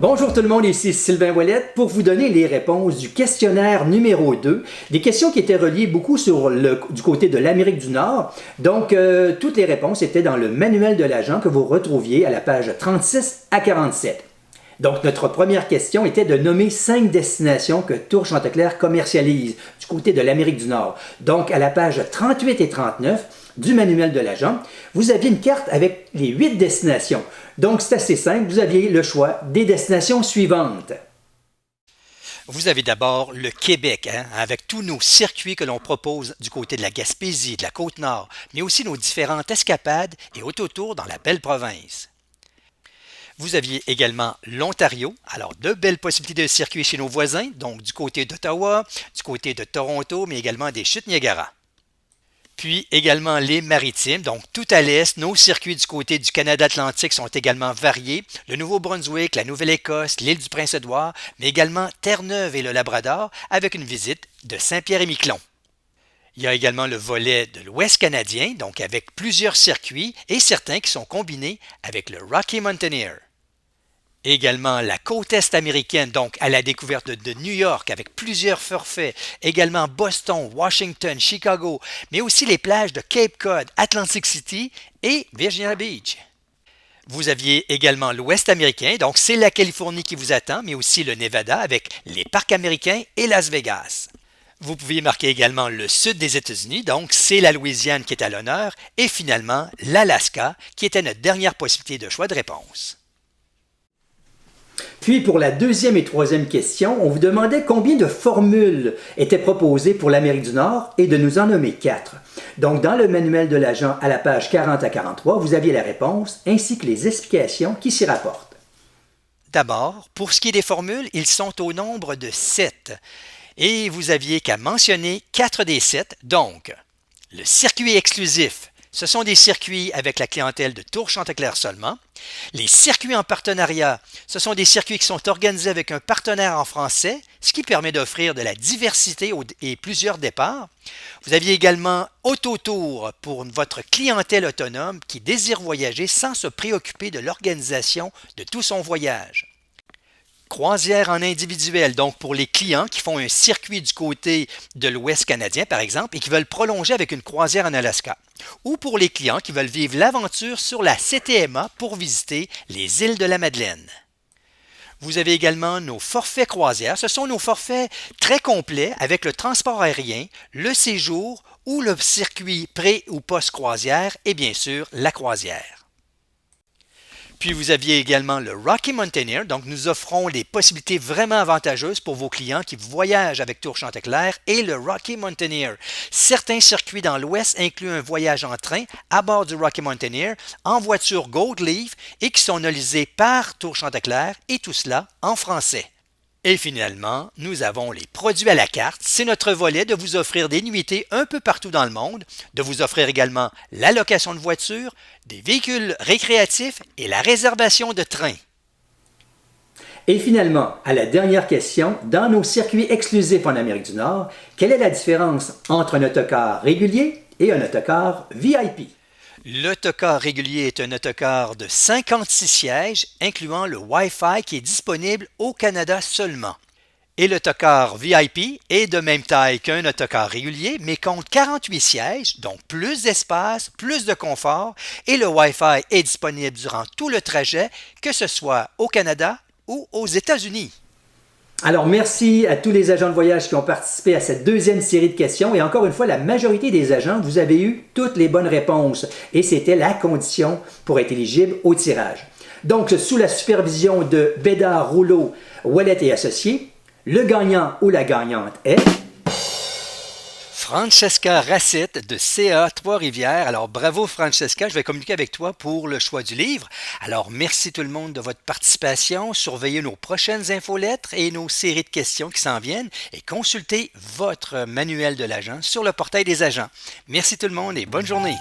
Bonjour tout le monde, ici Sylvain Ouellette pour vous donner les réponses du questionnaire numéro 2. Des questions qui étaient reliées beaucoup du côté de l'Amérique du Nord. Donc, toutes les réponses étaient dans le manuel de l'agent que vous retrouviez à la page 36 à 47. Donc, notre première question était de nommer 5 destinations que Tour Chanteclair commercialise du côté de l'Amérique du Nord. Donc, à la page 38 et 39 du manuel de l'agent, vous aviez une carte avec les 8 destinations. Donc, c'est assez simple, vous aviez le choix des destinations suivantes. Vous avez d'abord le Québec, avec tous nos circuits que l'on propose du côté de la Gaspésie, de la Côte-Nord, mais aussi nos différentes escapades et autotours dans la belle province. Vous aviez également l'Ontario, alors de belles possibilités de circuits chez nos voisins, donc du côté d'Ottawa, du côté de Toronto, mais également des chutes Niagara. Puis également les maritimes, donc tout à l'est, nos circuits du côté du Canada Atlantique sont également variés. Le Nouveau-Brunswick, la Nouvelle-Écosse, l'île du Prince-Édouard, mais également Terre-Neuve et le Labrador avec une visite de Saint-Pierre-et-Miquelon. Il y a également le volet de l'Ouest canadien, donc avec plusieurs circuits et certains qui sont combinés avec le Rocky Mountaineer. Également la côte est américaine, donc à la découverte de New York avec plusieurs forfaits, également Boston, Washington, Chicago, mais aussi les plages de Cape Cod, Atlantic City et Virginia Beach. Vous aviez également l'Ouest américain, donc c'est la Californie qui vous attend, mais aussi le Nevada avec les parcs américains et Las Vegas. Vous pouviez marquer également le sud des États-Unis, donc c'est la Louisiane qui est à l'honneur, et finalement l'Alaska qui était notre dernière possibilité de choix de réponse. Puis pour la deuxième et troisième question, on vous demandait combien de formules étaient proposées pour l'Amérique du Nord et de nous en nommer 4. Donc dans le manuel de l'agent à la page 40 à 43, vous aviez la réponse ainsi que les explications qui s'y rapportent. D'abord, pour ce qui est des formules, ils sont au nombre de 7. Et vous aviez qu'à mentionner 4 des 7, donc le circuit exclusif. Ce sont des circuits avec la clientèle de Tour Chanteclair seulement. Les circuits en partenariat, ce sont des circuits qui sont organisés avec un partenaire en français, ce qui permet d'offrir de la diversité et plusieurs départs. Vous aviez également Autotour pour votre clientèle autonome qui désire voyager sans se préoccuper de l'organisation de tout son voyage. Croisière en individuel, donc pour les clients qui font un circuit du côté de l'Ouest canadien, par exemple, et qui veulent prolonger avec une croisière en Alaska. Ou pour les clients qui veulent vivre l'aventure sur la CTMA pour visiter les îles de la Madeleine. Vous avez également nos forfaits croisières. Ce sont nos forfaits très complets avec le transport aérien, le séjour ou le circuit pré- ou post-croisière et bien sûr la croisière. Puis vous aviez également le Rocky Mountaineer, donc nous offrons des possibilités vraiment avantageuses pour vos clients qui voyagent avec Tour Chanteclair et le Rocky Mountaineer. Certains circuits dans l'Ouest incluent un voyage en train à bord du Rocky Mountaineer en voiture Gold Leaf et qui sont nolisés par Tour Chanteclair et tout cela en français. Et finalement, nous avons les produits à la carte. C'est notre volet de vous offrir des nuitées un peu partout dans le monde, de vous offrir également la location de voitures, des véhicules récréatifs et la réservation de trains. Et finalement, à la dernière question, dans nos circuits exclusifs en Amérique du Nord, quelle est la différence entre un autocar régulier et un autocar VIP? L'autocar régulier est un autocar de 56 sièges, incluant le Wi-Fi qui est disponible au Canada seulement. Et l'autocar VIP est de même taille qu'un autocar régulier, mais compte 48 sièges, donc plus d'espace, plus de confort, et le Wi-Fi est disponible durant tout le trajet, que ce soit au Canada ou aux États-Unis. Alors, merci à tous les agents de voyage qui ont participé à cette deuxième série de questions. Et encore une fois, la majorité des agents, vous avez eu toutes les bonnes réponses. Et c'était la condition pour être éligible au tirage. Donc, sous la supervision de Bédard, Rouleau, Ouellette et Associés, le gagnant ou la gagnante est... Francesca Racette de CA Trois-Rivières. Alors, bravo Francesca, je vais communiquer avec toi pour le choix du livre. Alors, merci tout le monde de votre participation. Surveillez nos prochaines infolettres et nos séries de questions qui s'en viennent et consultez votre manuel de l'agent sur le portail des agents. Merci tout le monde et bonne journée.